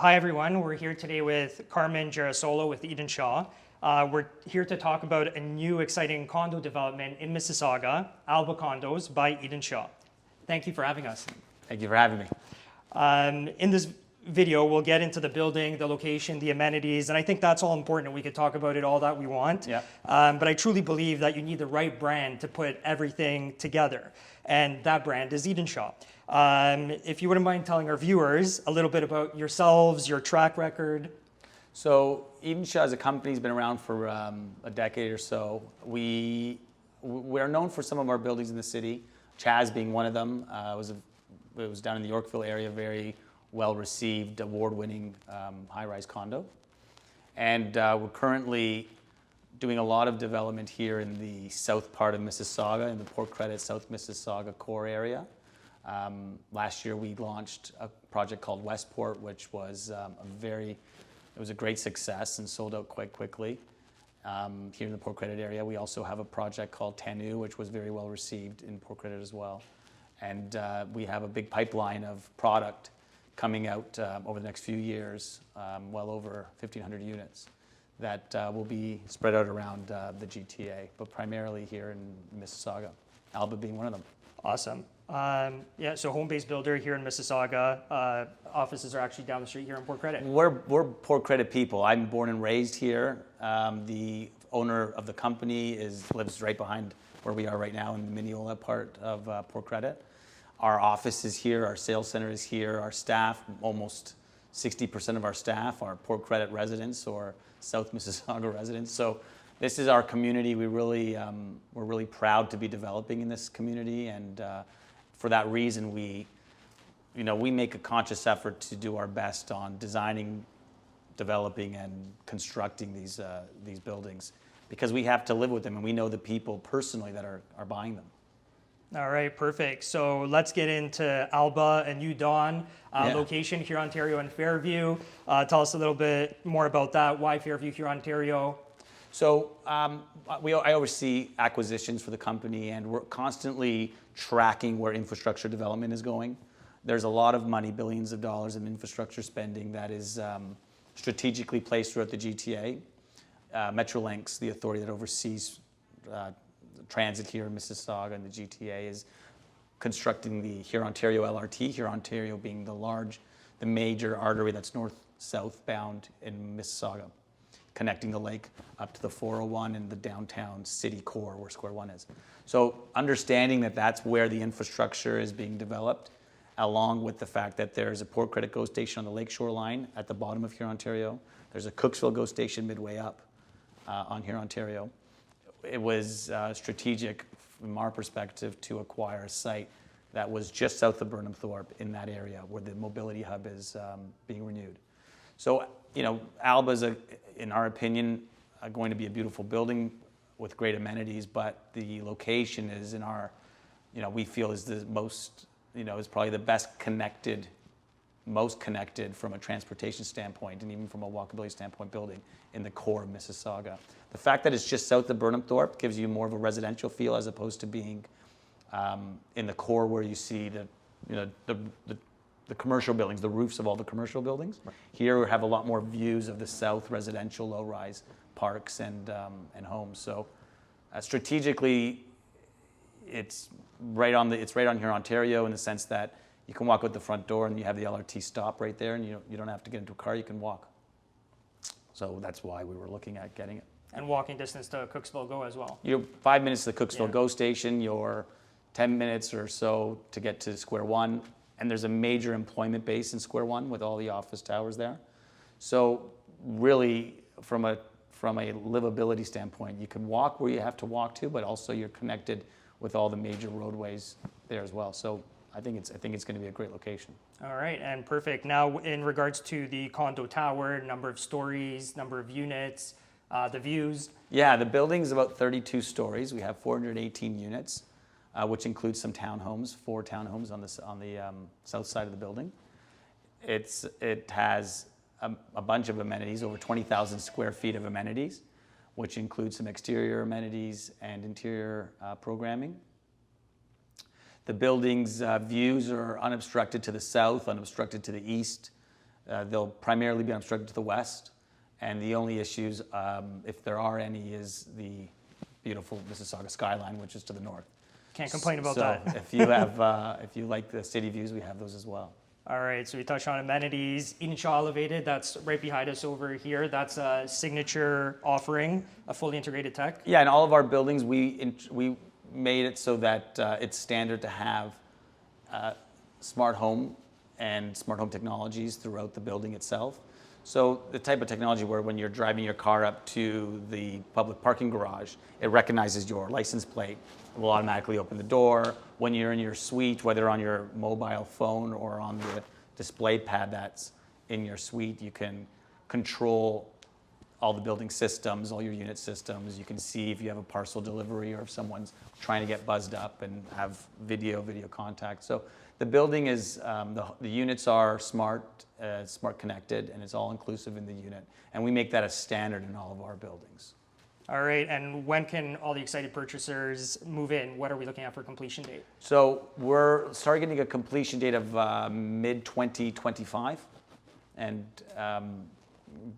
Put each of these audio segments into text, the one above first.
Hi everyone, we're here today with Carmen Gerasolo with Edenshaw. We're here to talk about a new exciting condo development in Mississauga, ALBA Condos by Edenshaw. Thank you for having us. Thank you for having me. In this video, we'll get into the building, the location, the amenities, and I think that's all important. We could talk about it all that we want. Yeah. But I truly believe that you need the right brand to put everything together, and that brand is Edenshaw. If you wouldn't mind telling our viewers a little bit about yourselves, your track record. So Edenshaw as a company has been around for a decade or so. We're known for some of our buildings in the city, Chaz being one of them. It was down in the Yorkville area, very well-received, award-winning high-rise condo. And we're currently doing a lot of development here in the south part of Mississauga, in the Port Credit, South Mississauga core area. Last year we launched a project called Westport, which was it was a great success and sold out quite quickly. Here in the Port Credit area, we also have a project called Tanu, which was very well received in Port Credit as well. And we have a big pipeline of product coming out over the next few years, well over 1,500 units that will be spread out around the GTA, but primarily here in Mississauga, ALBA being one of them. Awesome. Yeah, so home-based builder here in Mississauga. Offices are actually down the street here in Port Credit. We're Port Credit people. I'm born and raised here. The owner of the company lives right behind where we are right now in the Mineola part of Port Credit. Our office is here, our sales center is here, our staff, almost 60% of our staff are Port Credit residents or South Mississauga residents. So this is our community. We're really proud to be developing in this community, and for that reason, we make a conscious effort to do our best on designing, developing, and constructing these buildings, because we have to live with them, and we know the people personally that are buying them. All right, perfect. So let's get into ALBA, a new dawn location here, Ontario, and Fairview. Tell us a little bit more about that. Why Fairview here, Ontario? So I oversee acquisitions for the company, and we're constantly tracking where infrastructure development is going. There's a lot of money, billions of dollars in infrastructure spending that is strategically placed throughout the GTA. Metrolinx, the authority that oversees transit here in Mississauga and the GTA, is constructing the Hurontario LRT, Hurontario being the major artery that's north-south bound in Mississauga, connecting the lake up to the 401 and the downtown city core where Square One is. So understanding that that's where the infrastructure is being developed, along with the fact that there's a Port Credit GO station on the lakeshore line at the bottom of Hurontario. There's a Cooksville GO station midway up on Hurontario. It was strategic from our perspective to acquire a site that was just south of Burnhamthorpe in that area where the mobility hub is being renewed. So, ALBA is, in our opinion, going to be a beautiful building with great amenities, but the location is we feel is the most, is probably the best connected, most connected from a transportation standpoint and even from a walkability standpoint building in the core of Mississauga. The fact that it's just south of Burnhamthorpe gives you more of a residential feel as opposed to being in the core where you see the commercial buildings, the roofs of all the commercial buildings. Right. Here we have a lot more views of the south residential low-rise parks and homes. So strategically, it's right on Hurontario in the sense that you can walk out the front door and you have the LRT stop right there, and you don't have to get into a car, you can walk. So that's why we were looking at getting it. And walking distance to Cooksville GO as well. You're 5 minutes to the Cooksville GO station, you're 10 minutes or so to get to Square One, and there's a major employment base in Square One with all the office towers there. So really, from a livability standpoint, you can walk where you have to walk to, but also you're connected with all the major roadways there as well. So I think it's going to be a great location. All right, and perfect. Now, in regards to the condo tower, number of stories, number of units, the views. Yeah, the building's about 32 stories. We have 418 units, which includes some townhomes, 4 townhomes on the south side of the building. It has a bunch of amenities, over 20,000 square feet of amenities, which includes some exterior amenities and interior programming. The building's views are unobstructed to the south, unobstructed to the east. They'll primarily be obstructed to the west, and the only issues, if there are any, is the beautiful Mississauga skyline, which is to the north. Can't complain about So that. if you have, if you like the city views, we have those as well. All right, so we touched on amenities. Edenshaw Elevated, that's right behind us over here. That's a signature offering, a fully integrated tech. Yeah, in all of our buildings, we made it so that it's standard to have smart home and smart home technologies throughout the building itself. So the type of technology where when you're driving your car up to the public parking garage, it recognizes your license plate. It will automatically open the door. When you're in your suite, whether on your mobile phone or on the display pad that's in your suite, you can control all the building systems, all your unit systems. You can see if you have a parcel delivery or if someone's trying to get buzzed up and have video contact. So the building is, the units are smart connected, and it's all inclusive in the unit. And we make that a standard in all of our buildings. All right, and when can all the excited purchasers move in? What are we looking at for completion date? So we're targeting a completion date of mid-2025. And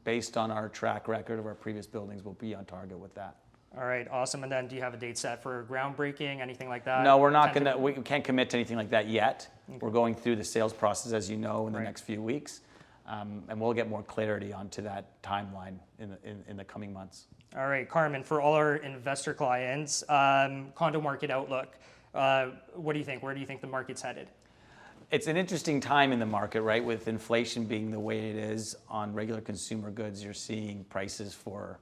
based on our track record of our previous buildings, we'll be on target with that. All right, awesome. And then do you have a date set for groundbreaking, anything like that? No, we're not gonna, we can't commit to anything like that yet. Okay. We're going through the sales process, as you know, in the next few weeks. And we'll get more clarity onto that timeline in the coming months. All right, Carmen, for all our investor clients, condo market outlook, what do you think? Where do you think the market's headed? It's an interesting time in the market, right? With inflation being the way it is on regular consumer goods, you're seeing prices for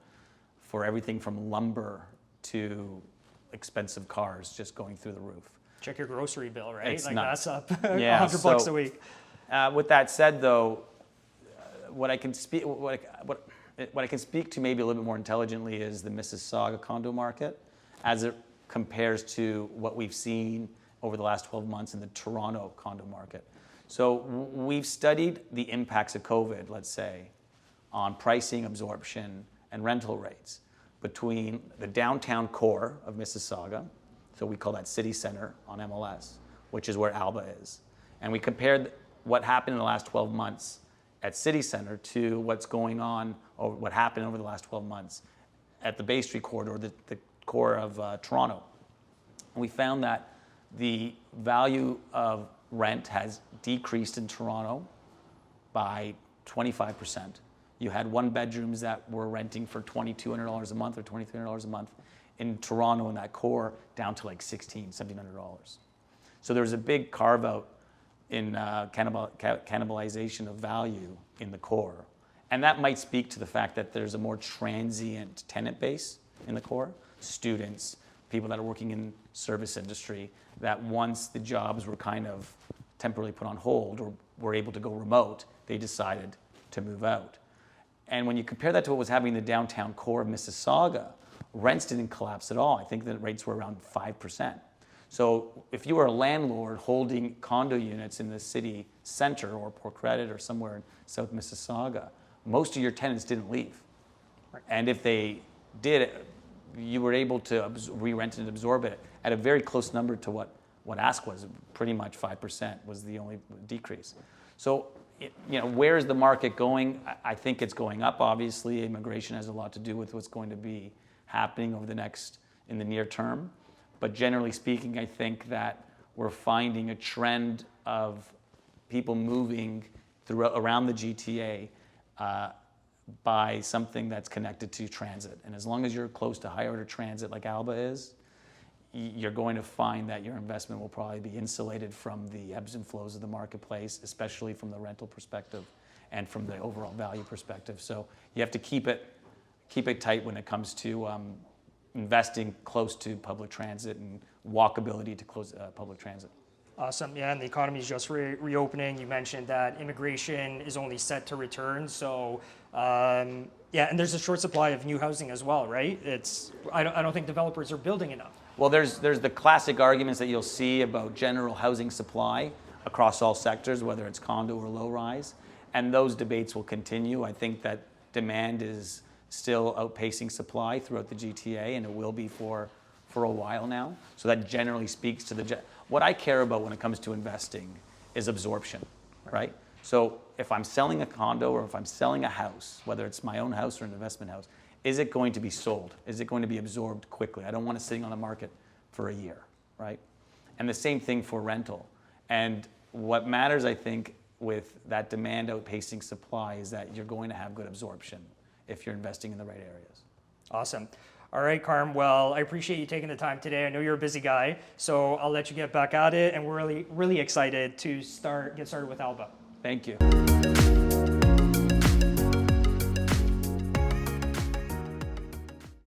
everything from lumber to expensive cars just going through the roof. Check your grocery bill, right? It's like nuts. that's up Yeah, $100 a week. With that said, though, what I can speak to maybe a little bit more intelligently is the Mississauga condo market as it compares to what we've seen over the last 12 months in the Toronto condo market. So we've studied the impacts of COVID, let's say, on pricing, absorption, and rental rates between the downtown core of Mississauga, so we call that city center on MLS, which is where ALBA is. And we compared what happened in the last 12 months at city center to what's going on, or what happened over the last 12 months at the Bay Street corridor, the core of Toronto. And we found that the value of rent has decreased in Toronto by 25%. You had one bedrooms that were renting for $2,200 a month or $2,300 a month in Toronto in that core down to like $1,600, $1,700. So there's a big carve out in cannibalization of value in the core. And that might speak to the fact that there's a more transient tenant base in the core, students, people that are working in service industry, that once the jobs were kind of temporarily put on hold or were able to go remote, they decided to move out. And when you compare that to what was happening in the downtown core of Mississauga, rents didn't collapse at all. I think that rates were around 5%. So if you were a landlord holding condo units in the city center or Port Credit or somewhere in South Mississauga, most of your tenants didn't leave. And if they did, you were able to re-rent and absorb it at a very close number to what ask was. Pretty much 5% was the only decrease. So, where is the market going? I think it's going up, obviously. Immigration has a lot to do with what's going to be happening in the near term. But generally speaking, I think that we're finding a trend of people moving around the GTA by something that's connected to transit. And as long as you're close to higher order transit like ALBA is, you're going to find that your investment will probably be insulated from the ebbs and flows of the marketplace, especially from the rental perspective and from the overall value perspective. So you have to keep it tight when it comes to investing close to public transit and walkability to public transit. Awesome. Yeah, and the economy is just reopening. You mentioned that immigration is only set to return. So, and there's a short supply of new housing as well, right? I don't think developers are building enough. Well, there's the classic arguments that you'll see about general housing supply across all sectors, whether it's condo or low rise, and those debates will continue. I think that demand is still outpacing supply throughout the GTA, and it will be for a while now. So that generally speaks to what I care about when it comes to investing is absorption, right? So if I'm selling a condo or if I'm selling a house, whether it's my own house or an investment house, is it going to be sold? Is it going to be absorbed quickly? I don't want it sitting on the market for a year, right? And the same thing for rental. And what matters, I think, with that demand outpacing supply is that you're going to have good absorption if you're investing in the right areas. Awesome. All right, Carm. Well, I appreciate you taking the time today. I know you're a busy guy, so I'll let you get back at it. And we're really excited to get started with ALBA. Thank you.